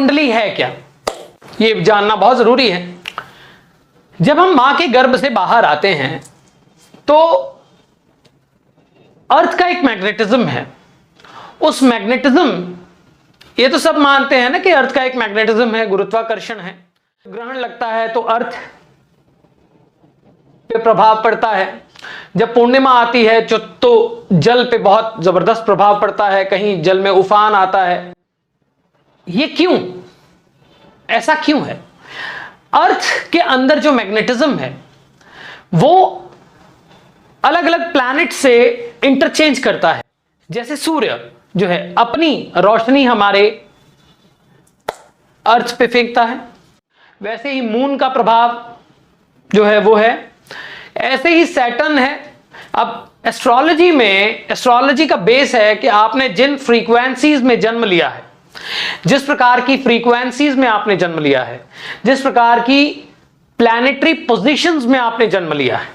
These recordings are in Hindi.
कुंडली है क्या, ये जानना बहुत जरूरी है। जब हम मां के गर्भ से बाहर आते हैं तो अर्थ का एक मैग्नेटिज्म है। उस मैग्नेटिज्म, ये तो सब मानते हैं ना कि अर्थ का एक मैग्नेटिज्म है, गुरुत्वाकर्षण है। ग्रहण लगता है तो अर्थ पे प्रभाव पड़ता है। जब पूर्णिमा आती है तो जल पे बहुत जबरदस्त प्रभाव पड़ता है, कहीं जल में उफान आता है। ये क्यों, ऐसा क्यों है? अर्थ के अंदर जो मैग्नेटिज्म है वो अलग अलग प्लैनेट से इंटरचेंज करता है। जैसे सूर्य जो है अपनी रोशनी हमारे अर्थ पे फेंकता है, वैसे ही मून का प्रभाव जो है वो है, ऐसे ही सैटर्न है। अब एस्ट्रोलॉजी में, एस्ट्रोलॉजी का बेस है कि आपने जिन फ्रीक्वेंसीज में जन्म लिया है, जिस प्रकार की फ्रीक्वेंसीज में आपने जन्म लिया है, जिस प्रकार की प्लैनेटरी पोजीशंस में आपने जन्म लिया है,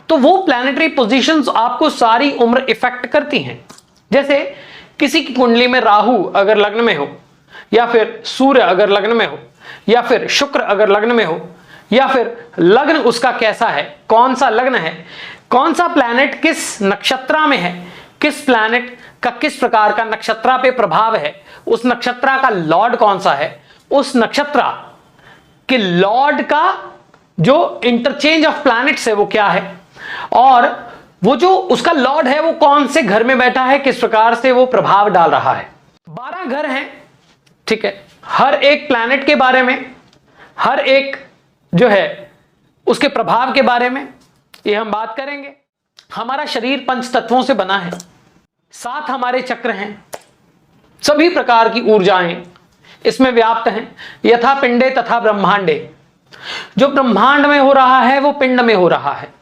तो वो प्लैनेटरी पोजीशंस आपको सारी उम्र इफेक्ट करती हैं। जैसे किसी की कुंडली में राहु अगर लग्न में हो, या फिर सूर्य अगर लग्न में हो, या फिर शुक्र अगर लग्न में हो, या फिर लग्न उसका कैसा है, कौन सा लग्न है, कौन सा प्लैनेट किस नक्षत्र में है, किस प्लैनेट का किस प्रकार का नक्षत्र पे प्रभाव है, उस नक्षत्र का लॉर्ड कौन सा है, उस नक्षत्र के लॉर्ड का जो इंटरचेंज ऑफ प्लैनेट्स है वो क्या है, और वो जो उसका लॉर्ड है वो कौन से घर में बैठा है, किस प्रकार से वो प्रभाव डाल रहा है। 12 घर हैं, ठीक है। हर एक प्लैनेट के बारे में, हर एक जो है उसके प्रभाव के बारे में ये हम बात करेंगे। हमारा शरीर पंच तत्वों से बना है, 7 हमारे चक्र हैं, सभी प्रकार की ऊर्जाएं इसमें व्याप्त हैं। यथा पिंडे तथा ब्रह्मांडे, जो ब्रह्मांड में हो रहा है वो पिंड में हो रहा है।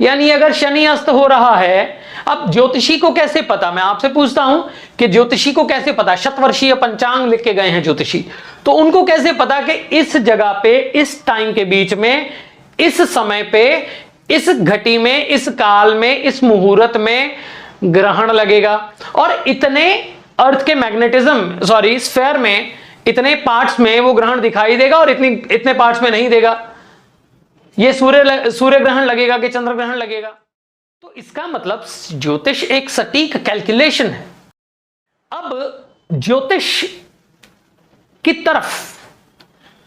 यानी अगर शनि अस्त हो रहा है, अब ज्योतिषी को कैसे पता, मैं आपसे पूछता हूं कि ज्योतिषी को कैसे पता, शतवर्षीय पंचांग लिख के गए हैं ज्योतिषी, तो उनको कैसे पता कि इस जगह पे, इस टाइम के बीच में, इस समय पे, इस घटी में, इस काल में, इस मुहूर्त में ग्रहण लगेगा। और इतने अर्थ के मैग्नेटिज्म, सॉरी स्फेयर में इतने पार्ट्स में वो ग्रहण दिखाई देगा और इतने पार्ट्स में नहीं देगा। ये सूर्य ग्रहण लगेगा कि चंद्र ग्रहण लगेगा। तो इसका मतलब ज्योतिष एक सटीक कैलकुलेशन है। अब ज्योतिष की तरफ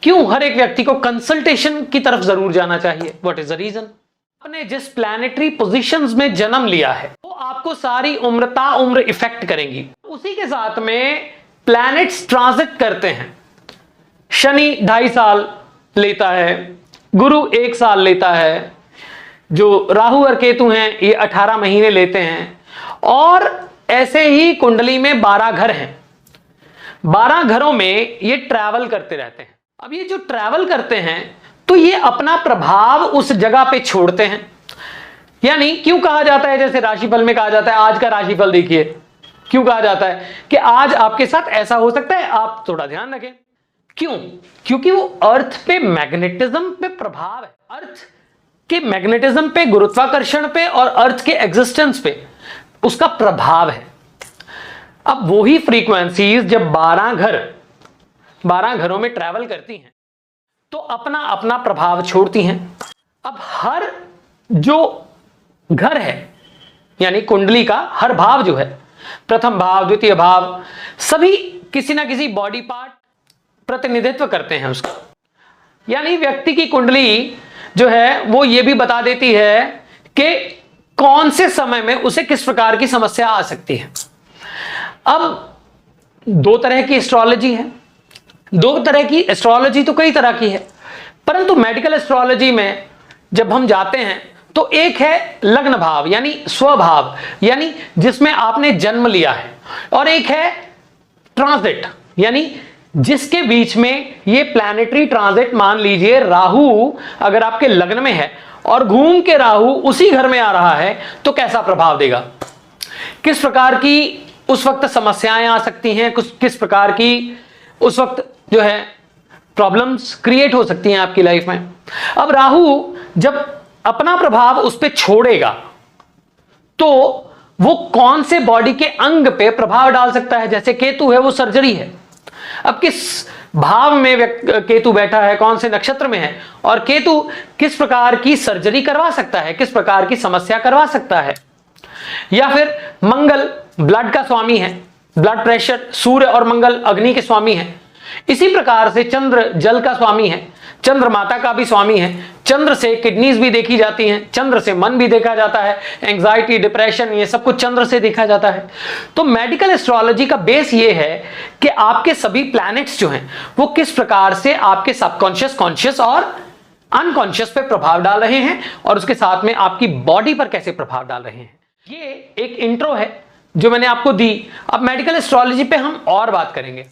क्यों हर एक व्यक्ति को कंसल्टेशन की तरफ जरूर जाना चाहिए? What is the reason? आपने जिस प्लैनेटरी पोजीशंस में जन्म लिया है वो आपको सारी उम्र इफेक्ट करेंगी। उसी के साथ में प्लैनेट्स ट्रांजिट करते हैं। शनि 2.5 साल लेता है, गुरु 1 साल लेता है, जो राहु और केतु हैं ये 18 महीने लेते हैं, और ऐसे ही कुंडली में 12 घर हैं। 12 घरों में ये ट्रैवल करते रहते हैं। अब ये जो ट्रैवल करते हैं तो ये अपना प्रभाव उस जगह पे छोड़ते हैं। यानी क्यों कहा जाता है, जैसे राशिफल में कहा जाता है आज का राशिफल देखिए, क्यों कहा जाता है कि आज आपके साथ ऐसा हो सकता है, आप थोड़ा ध्यान रखें। क्यों? क्योंकि वो अर्थ पे मैग्नेटिज्म पे प्रभाव है, अर्थ के मैग्नेटिज्म पे, गुरुत्वाकर्षण पे और अर्थ के एग्जिस्टेंस पे उसका प्रभाव है। अब वही फ्रीक्वेंसीज जब 12 घरों में ट्रैवल करती हैं तो अपना अपना प्रभाव छोड़ती हैं। अब हर जो घर है यानी कुंडली का हर भाव जो है, प्रथम भाव, द्वितीय भाव, सभी किसी ना किसी बॉडी पार्ट प्रतिनिधित्व करते हैं उसका। यानी व्यक्ति की कुंडली जो है वो ये भी बता देती है कि कौन से समय में उसे किस प्रकार की समस्या आ सकती है। अब 2 तरह की एस्ट्रोलॉजी है, 2 तरह की एस्ट्रोलॉजी तो कई तरह की है, परंतु मेडिकल एस्ट्रोलॉजी में जब हम जाते हैं तो एक है लग्न भाव यानी स्वभाव, यानी जिसमें आपने जन्म लिया है, और एक है ट्रांजिट यानी जिसके बीच में ये प्लैनेटरी ट्रांजिट, मान लीजिए राहु अगर आपके लग्न में है और घूम के राहु उसी घर में आ रहा है तो कैसा प्रभाव देगा, किस प्रकार की उस वक्त समस्याएं आ सकती हैं, किस प्रकार की उस वक्त जो है प्रॉब्लम्स क्रिएट हो सकती हैं आपकी लाइफ में। अब राहु जब अपना प्रभाव उस पर छोड़ेगा तो वो कौन से बॉडी के अंग पे प्रभाव डाल सकता है। जैसे केतु है वो सर्जरी है, अब किस भाव में केतु बैठा है, कौन से नक्षत्र में है, और केतु किस प्रकार की सर्जरी करवा सकता है, किस प्रकार की समस्या करवा सकता है। या फिर मंगल ब्लड का स्वामी है, ब्लड प्रेशर, सूर्य और मंगल अग्नि के स्वामी है। इसी प्रकार से चंद्र जल का स्वामी है, चंद्र माता का भी स्वामी है। चंद्र से किडनीज भी देखी जाती हैं, चंद्र से मन भी देखा जाता है, एंजाइटी, डिप्रेशन, ये सब कुछ चंद्र से देखा जाता है। तो मेडिकल एस्ट्रोलॉजी का बेस ये है कि आपके सभी प्लैनेट्स जो हैं वो किस प्रकार से आपके सबकॉन्शियस, कॉन्शियस और अनकॉन्शियस पे प्रभाव डाल रहे हैं, और उसके साथ में आपकी बॉडी पर कैसे प्रभाव डाल रहे हैं। ये एक इंट्रो है जो मैंने आपको दी। अब मेडिकल एस्ट्रोलॉजी पे हम और बात करेंगे।